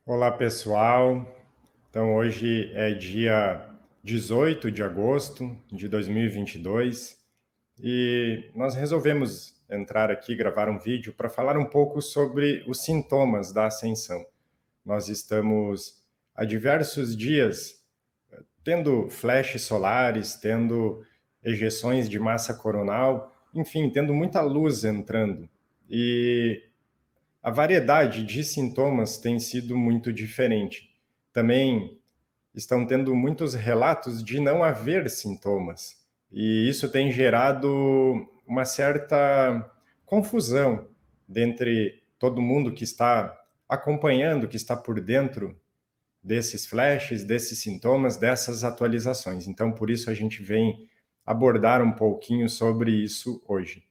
Olá, pessoal. Então, hoje é dia 18 de agosto de 2022 e nós resolvemos entrar aqui, gravar um vídeo para falar um pouco sobre os sintomas da ascensão. Nós estamos há diversos dias tendo flashes solares, tendo ejeções de massa coronal, enfim, tendo muita luz entrando. E a variedade de sintomas tem sido muito diferente. Também estão tendo muitos relatos de não haver sintomas, e isso tem gerado uma certa confusão dentre todo mundo que está acompanhando, que está por dentro desses flashes, desses sintomas, dessas atualizações. Então, por isso a gente vem abordar um pouquinho sobre isso hoje.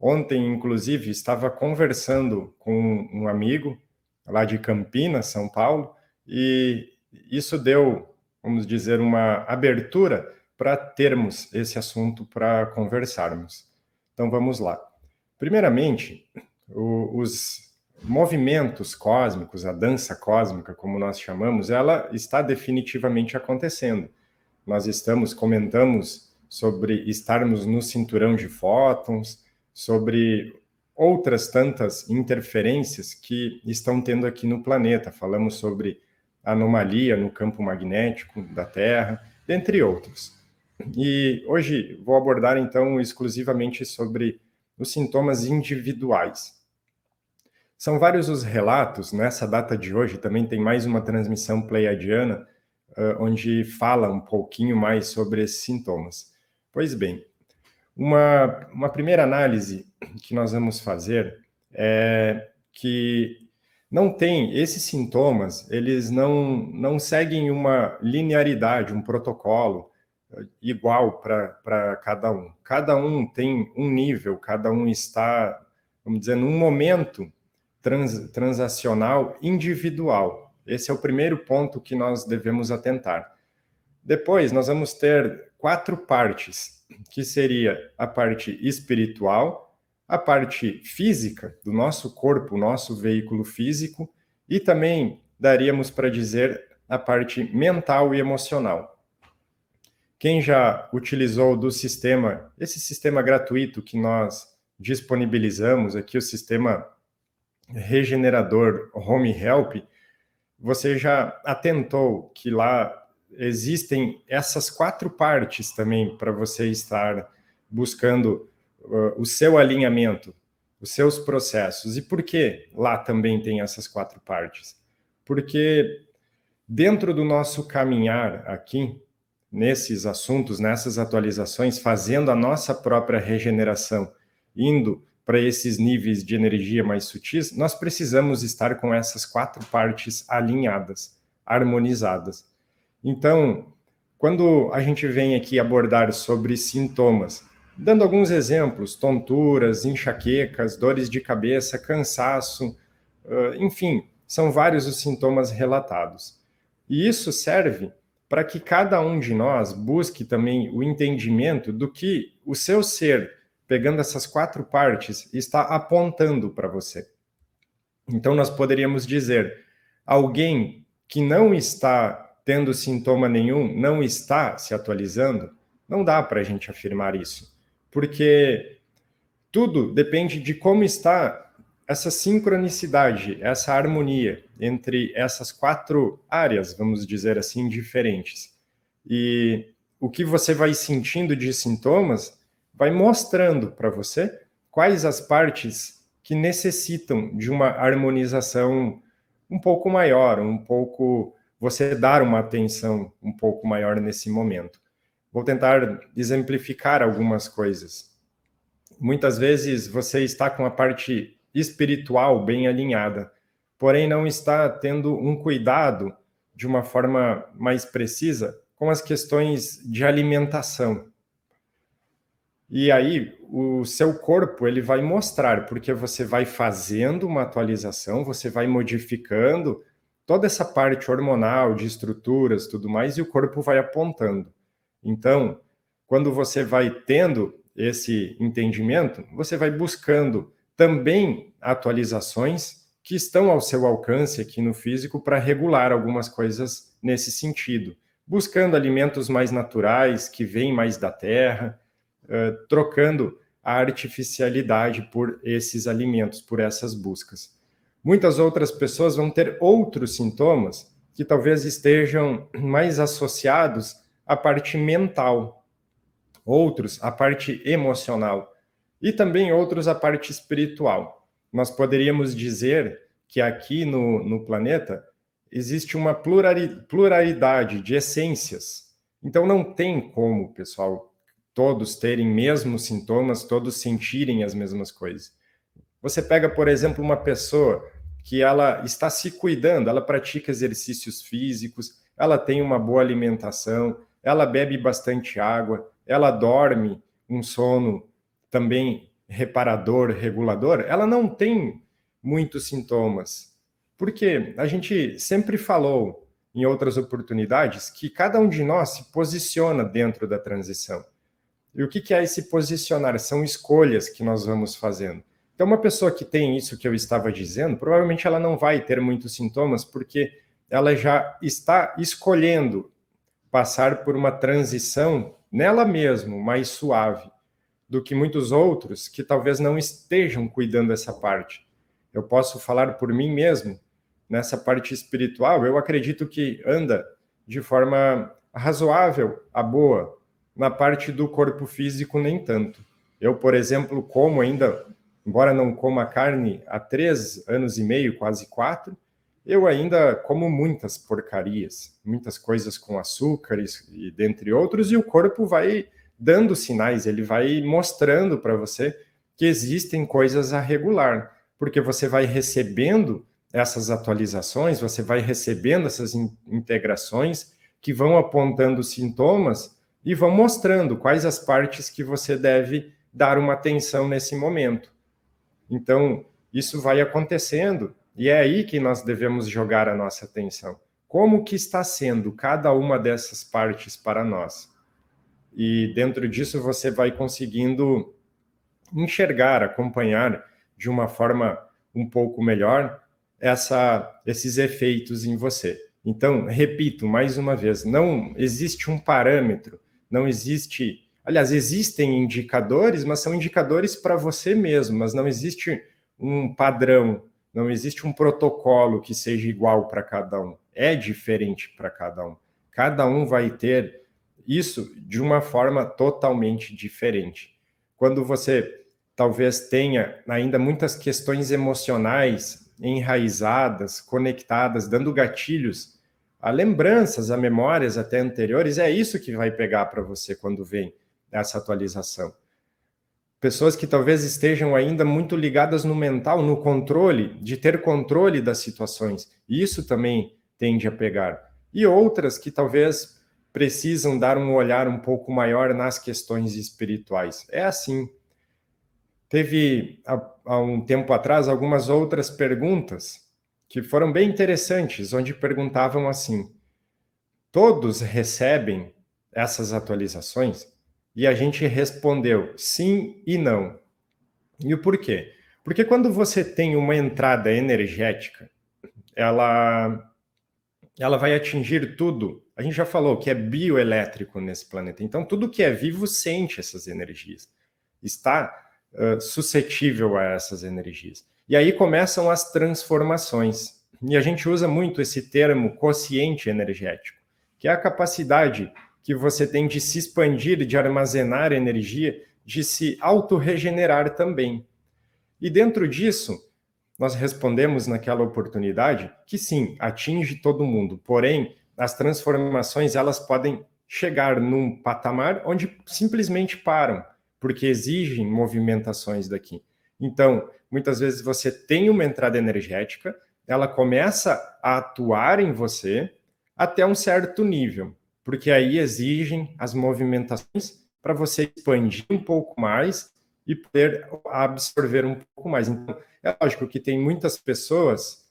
Ontem, inclusive, estava conversando com um amigo lá de Campinas, São Paulo, e isso deu, vamos dizer, uma abertura para termos esse assunto para conversarmos. Então, vamos lá. Primeiramente, os movimentos cósmicos, a dança cósmica, como nós chamamos, ela está definitivamente acontecendo. Nós comentamos sobre estarmos no cinturão de fótons, sobre outras tantas interferências que estão tendo aqui no planeta. Falamos sobre anomalia no campo magnético da Terra, dentre outros. E hoje vou abordar, então, exclusivamente sobre os sintomas individuais. São vários os relatos, nessa data de hoje também tem mais uma transmissão pleiadiana, onde fala um pouquinho mais sobre esses sintomas. Pois bem, uma primeira análise que nós vamos fazer é que não tem esses sintomas, eles não seguem uma linearidade, um protocolo igual para cada um. Cada um tem um nível, cada um está, vamos dizer, num momento transacional individual. Esse é o primeiro ponto que nós devemos atentar. Depois, nós vamos ter 4 partes, que seria a parte espiritual, a parte física do nosso corpo, nosso veículo físico, e também daríamos para dizer a parte mental e emocional. Quem já utilizou do sistema, esse sistema gratuito que nós disponibilizamos aqui, o sistema regenerador Home Help, você já atentou que lá existem essas 4 partes também para você estar buscando o seu alinhamento, os seus processos. E por que lá também tem essas 4 partes? Porque dentro do nosso caminhar aqui, nesses assuntos, nessas atualizações, fazendo a nossa própria regeneração, indo para esses níveis de energia mais sutis, nós precisamos estar com essas 4 partes alinhadas, harmonizadas. Então, quando a gente vem aqui abordar sobre sintomas, dando alguns exemplos, tonturas, enxaquecas, dores de cabeça, cansaço, enfim, são vários os sintomas relatados. E isso serve para que cada um de nós busque também o entendimento do que o seu ser, pegando essas 4 partes, está apontando para você. Então, nós poderíamos dizer, alguém que não está tendo sintoma nenhum, não está se atualizando, não dá para a gente afirmar isso, porque tudo depende de como está essa sincronicidade, essa harmonia entre essas 4 áreas, vamos dizer assim, diferentes. E o que você vai sentindo de sintomas vai mostrando para você quais as partes que necessitam de uma harmonização um pouco maior, você dar uma atenção um pouco maior nesse momento. Vou tentar exemplificar algumas coisas. Muitas vezes você está com a parte espiritual bem alinhada, porém não está tendo um cuidado de uma forma mais precisa com as questões de alimentação. E aí o seu corpo ele vai mostrar, porque você vai fazendo uma atualização, você vai modificando toda essa parte hormonal, de estruturas, tudo mais, e o corpo vai apontando. Então, quando você vai tendo esse entendimento, você vai buscando também atualizações que estão ao seu alcance aqui no físico para regular algumas coisas nesse sentido, buscando alimentos mais naturais, que vêm mais da terra, trocando a artificialidade por esses alimentos, por essas buscas. Muitas outras pessoas vão ter outros sintomas que talvez estejam mais associados à parte mental, outros à parte emocional e também outros à parte espiritual. Nós poderíamos dizer que aqui no planeta existe uma pluralidade de essências. Então não tem como, pessoal, todos terem mesmos sintomas, todos sentirem as mesmas coisas. Você pega, por exemplo, uma pessoa que ela está se cuidando, ela pratica exercícios físicos, ela tem uma boa alimentação, ela bebe bastante água, ela dorme um sono também reparador, regulador, ela não tem muitos sintomas. Porque a gente sempre falou em outras oportunidades que cada um de nós se posiciona dentro da transição. E o que é esse posicionar? São escolhas que nós vamos fazendo. Então, uma pessoa que tem isso que eu estava dizendo, provavelmente ela não vai ter muitos sintomas, porque ela já está escolhendo passar por uma transição nela mesma, mais suave, do que muitos outros que talvez não estejam cuidando dessa parte. Eu posso falar por mim mesmo, nessa parte espiritual, eu acredito que anda de forma razoável a boa, na parte do corpo físico nem tanto. Eu, por exemplo, como ainda, embora não coma carne há 3 anos e meio, quase 4, eu ainda como muitas porcarias, muitas coisas com açúcares e dentre outros, e o corpo vai dando sinais, ele vai mostrando para você que existem coisas a regular, porque você vai recebendo essas atualizações, você vai recebendo essas integrações que vão apontando sintomas e vão mostrando quais as partes que você deve dar uma atenção nesse momento. Então, isso vai acontecendo e é aí que nós devemos jogar a nossa atenção. Como que está sendo cada uma dessas partes para nós? E dentro disso você vai conseguindo enxergar, acompanhar de uma forma um pouco melhor esses efeitos em você. Então, repito mais uma vez, não existe um parâmetro, não existe... Aliás, existem indicadores, mas são indicadores para você mesmo, mas não existe um padrão, não existe um protocolo que seja igual para cada um. É diferente para cada um. Cada um vai ter isso de uma forma totalmente diferente. Quando você talvez tenha ainda muitas questões emocionais enraizadas, conectadas, dando gatilhos a lembranças, a memórias até anteriores, é isso que vai pegar para você quando vem essa atualização. Pessoas que talvez estejam ainda muito ligadas no mental, no controle, de ter controle das situações, isso também tende a pegar. E outras que talvez precisam dar um olhar um pouco maior nas questões espirituais. É assim. Teve, há um tempo atrás, algumas outras perguntas que foram bem interessantes, onde perguntavam assim: todos recebem essas atualizações? E a gente respondeu sim e não. E o porquê? Porque quando você tem uma entrada energética, ela vai atingir tudo. A gente já falou que é bioelétrico nesse planeta. Então, tudo que é vivo sente essas energias. Está suscetível a essas energias. E aí começam as transformações. E a gente usa muito esse termo quociente energético, que é a capacidade que você tem de se expandir, de armazenar energia, de se autorregenerar também. E dentro disso, nós respondemos naquela oportunidade que sim, atinge todo mundo, porém, as transformações elas podem chegar num patamar onde simplesmente param, porque exigem movimentações daqui. Então, muitas vezes você tem uma entrada energética, ela começa a atuar em você até um certo nível, porque aí exigem as movimentações para você expandir um pouco mais e poder absorver um pouco mais. Então, é lógico que tem muitas pessoas,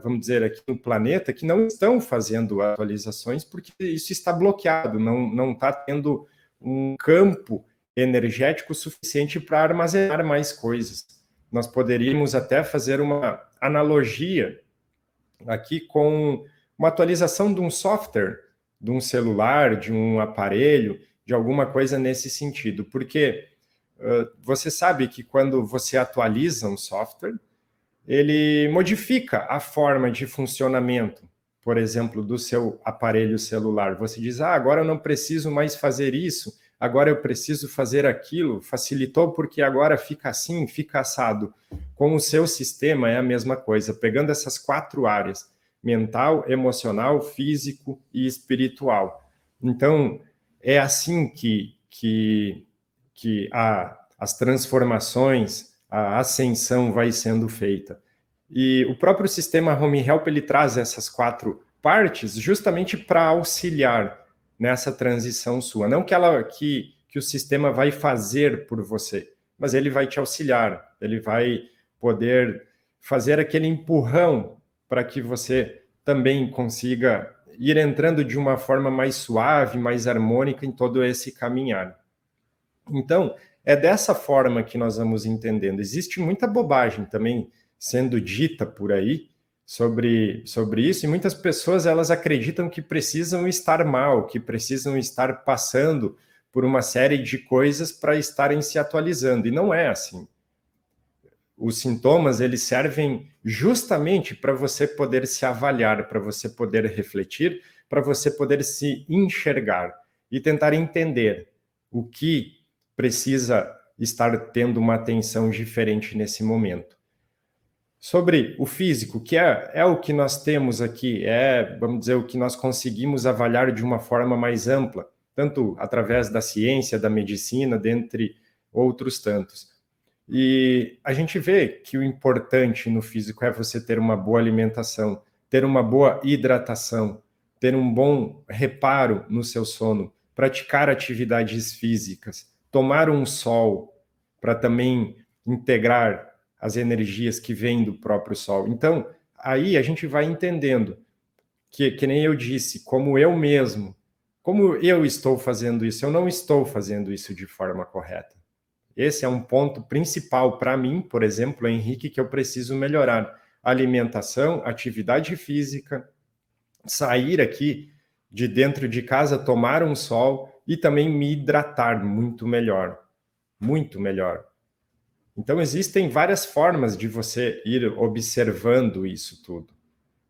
vamos dizer aqui no planeta, que não estão fazendo atualizações porque isso está bloqueado, não está tendo um campo energético suficiente para armazenar mais coisas. nós poderíamos até fazer uma analogia aqui com uma atualização de um software, de um celular, de um aparelho, de alguma coisa nesse sentido. Porque você sabe que quando você atualiza um software, ele modifica a forma de funcionamento, por exemplo, do seu aparelho celular. Você diz, agora eu não preciso mais fazer isso, agora eu preciso fazer aquilo, facilitou porque agora fica assim, fica assado. Com o seu sistema é a mesma coisa, pegando essas 4 áreas, mental, emocional, físico e espiritual. Então, é assim que as transformações, a ascensão vai sendo feita. E o próprio sistema Home Help, ele traz essas 4 partes justamente para auxiliar nessa transição sua. Não que o sistema vai fazer por você, mas ele vai te auxiliar, ele vai poder fazer aquele empurrão para que você também consiga ir entrando de uma forma mais suave, mais harmônica em todo esse caminhar. Então, é dessa forma que nós vamos entendendo. Existe muita bobagem também sendo dita por aí sobre isso, e muitas pessoas elas acreditam que precisam estar mal, que precisam estar passando por uma série de coisas para estarem se atualizando, e não é assim. Os sintomas, eles servem justamente para você poder se avaliar, para você poder refletir, para você poder se enxergar e tentar entender o que precisa estar tendo uma atenção diferente nesse momento. Sobre o físico, que é o que nós temos aqui, vamos dizer, o que nós conseguimos avaliar de uma forma mais ampla, tanto através da ciência, da medicina, dentre outros tantos. E a gente vê que o importante no físico é você ter uma boa alimentação, ter uma boa hidratação, ter um bom reparo no seu sono, praticar atividades físicas, tomar um sol para também integrar as energias que vêm do próprio sol. Então, aí a gente vai entendendo que nem eu disse, como eu estou fazendo isso, eu não estou fazendo isso de forma correta. Esse é um ponto principal para mim, por exemplo, Henrique, que eu preciso melhorar. Alimentação, atividade física, sair aqui de dentro de casa, tomar um sol e também me hidratar muito melhor. Muito melhor. Então, existem várias formas de você ir observando isso tudo.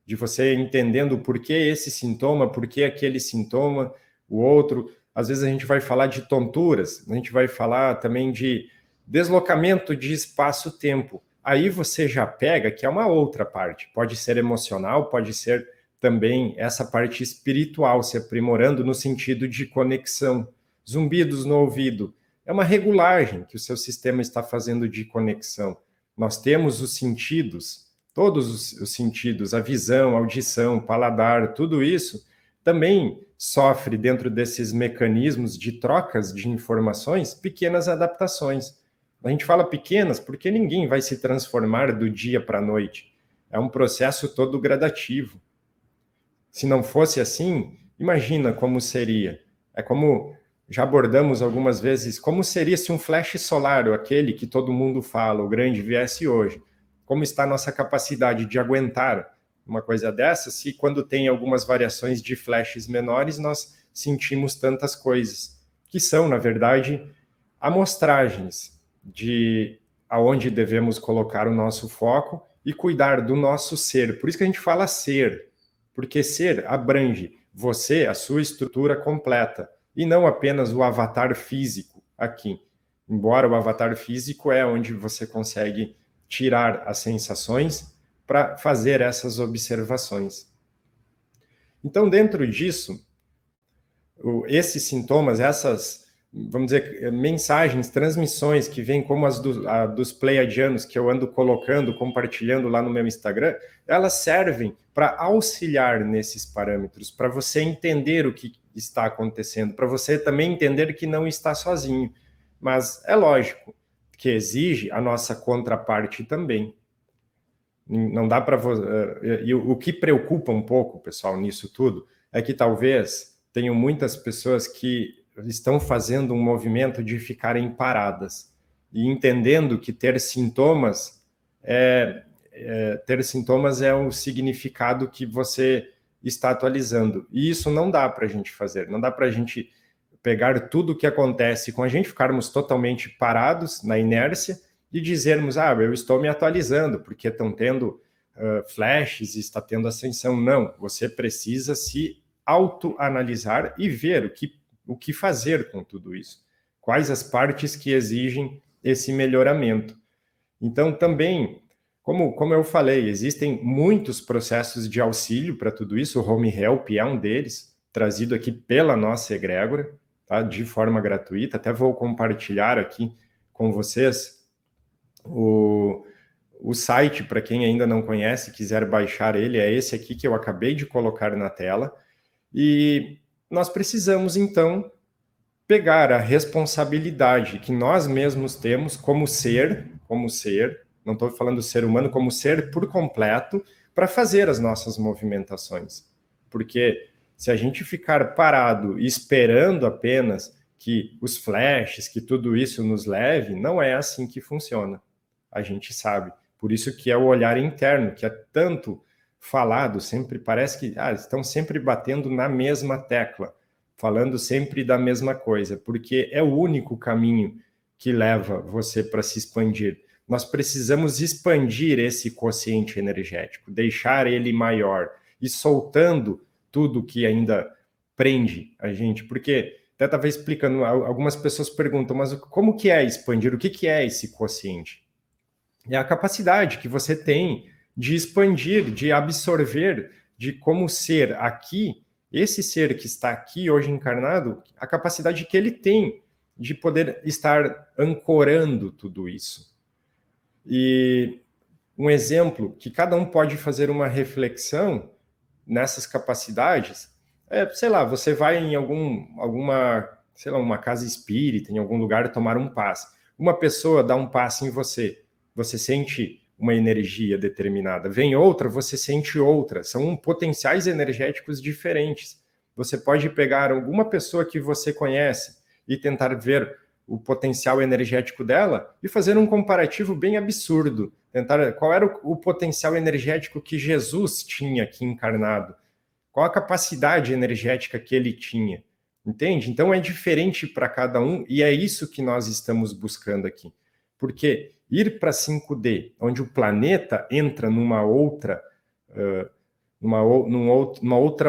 De você entendendo por que esse sintoma, por que aquele sintoma, o outro. Às vezes a gente vai falar de tonturas, a gente vai falar também de deslocamento de espaço-tempo. Aí você já pega, que é uma outra parte. Pode ser emocional, pode ser também essa parte espiritual, se aprimorando no sentido de conexão. Zumbidos no ouvido. É uma regulagem que o seu sistema está fazendo de conexão. Nós temos os sentidos, todos os sentidos, a visão, a audição, paladar, tudo isso também sofre dentro desses mecanismos de trocas de informações, pequenas adaptações. A gente fala pequenas porque ninguém vai se transformar do dia para a noite. É um processo todo gradativo. Se não fosse assim, imagina como seria. É como já abordamos algumas vezes, como seria se um flash solar, aquele que todo mundo fala, o grande, viesse hoje? Como está a nossa capacidade de aguentar uma coisa dessa, se quando tem algumas variações de flashes menores, nós sentimos tantas coisas, que são, na verdade, amostragens de aonde devemos colocar o nosso foco e cuidar do nosso ser. Por isso que a gente fala ser, porque ser abrange você, a sua estrutura completa, e não apenas o avatar físico aqui. Embora o avatar físico é onde você consegue tirar as sensações para fazer essas observações. Então, dentro disso, esses sintomas, essas, vamos dizer, mensagens, transmissões que vêm como as dos pleiadianos que eu ando colocando, compartilhando lá no meu Instagram, elas servem para auxiliar nesses parâmetros, para você entender o que está acontecendo, para você também entender que não está sozinho. Mas é lógico que exige a nossa contraparte também. Não dá para... E o que preocupa um pouco, pessoal, nisso tudo, é que talvez tenham muitas pessoas que estão fazendo um movimento de ficarem paradas e entendendo que ter sintomas ter sintomas é o significado que você está atualizando. E isso não dá para a gente fazer, não dá para a gente pegar tudo o que acontece com a gente, ficarmos totalmente parados na inércia e dizermos, eu estou me atualizando, porque estão tendo flashes e está tendo ascensão. Não, você precisa se autoanalisar e ver o que fazer com tudo isso. Quais as partes que exigem esse melhoramento. Então, também, como eu falei, existem muitos processos de auxílio para tudo isso, o Home Help é um deles, trazido aqui pela nossa egrégora, tá? De forma gratuita. Até vou compartilhar aqui com vocês o site, para quem ainda não conhece, quiser baixar ele, é esse aqui que eu acabei de colocar na tela. E nós precisamos, então, pegar a responsabilidade que nós mesmos temos como ser, não estou falando ser humano, como ser por completo, para fazer as nossas movimentações. Porque se a gente ficar parado e esperando apenas que os flashes, que tudo isso nos leve, não é assim que funciona. A gente sabe. Por isso que é o olhar interno, que é tanto falado, sempre parece que estão sempre batendo na mesma tecla, falando sempre da mesma coisa, porque é o único caminho que leva você para se expandir. Nós precisamos expandir esse quociente energético, deixar ele maior e soltando tudo que ainda prende a gente, porque até estava explicando, algumas pessoas perguntam, mas como que é expandir? O que é esse quociente? É a capacidade que você tem de expandir, de absorver, de como ser aqui, esse ser que está aqui hoje encarnado, a capacidade que ele tem de poder estar ancorando tudo isso. E um exemplo que cada um pode fazer uma reflexão nessas capacidades sei lá, você vai em alguma, sei lá, uma casa espírita, em algum lugar tomar um passe. Uma pessoa dá um passe em você, você sente uma energia determinada. Vem outra, você sente outra. São potenciais energéticos diferentes. Você pode pegar alguma pessoa que você conhece e tentar ver o potencial energético dela e fazer um comparativo bem absurdo. Tentar qual era o potencial energético que Jesus tinha aqui encarnado. Qual a capacidade energética que ele tinha. Entende? Então é diferente para cada um e é isso que nós estamos buscando aqui. Porque ir para 5D, onde o planeta entra numa outra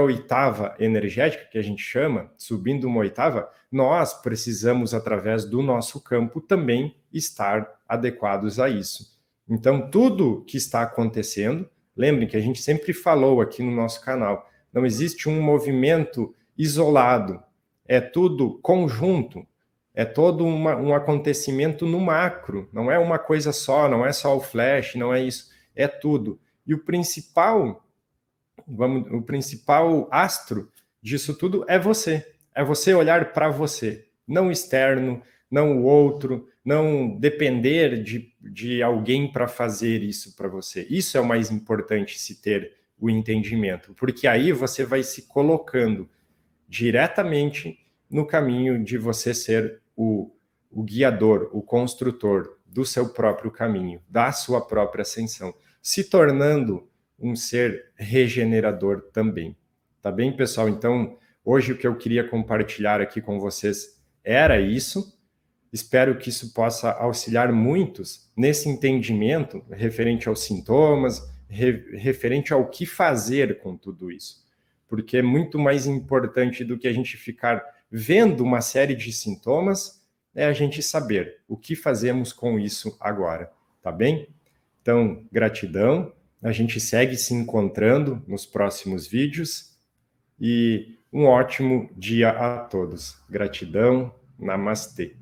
oitava energética, que a gente chama, subindo uma oitava, nós precisamos, através do nosso campo, também estar adequados a isso. Então, tudo que está acontecendo, lembrem que a gente sempre falou aqui no nosso canal, não existe um movimento isolado, é tudo conjunto, é todo um acontecimento no macro, não é uma coisa só, não é só o flash, não é isso, é tudo. E o principal astro disso tudo é você olhar para você, não externo, não o outro, não depender de alguém para fazer isso para você. Isso é o mais importante, se ter o entendimento, porque aí você vai se colocando diretamente no caminho de você ser o guiador, o construtor do seu próprio caminho, da sua própria ascensão, se tornando um ser regenerador também. Tá bem, pessoal? Então, hoje o que eu queria compartilhar aqui com vocês era isso. Espero que isso possa auxiliar muitos nesse entendimento referente aos sintomas, referente ao que fazer com tudo isso. Porque é muito mais importante do que a gente ficar vendo uma série de sintomas, é a gente saber o que fazemos com isso agora, tá bem? Então, gratidão, a gente segue se encontrando nos próximos vídeos e um ótimo dia a todos. Gratidão, namastê.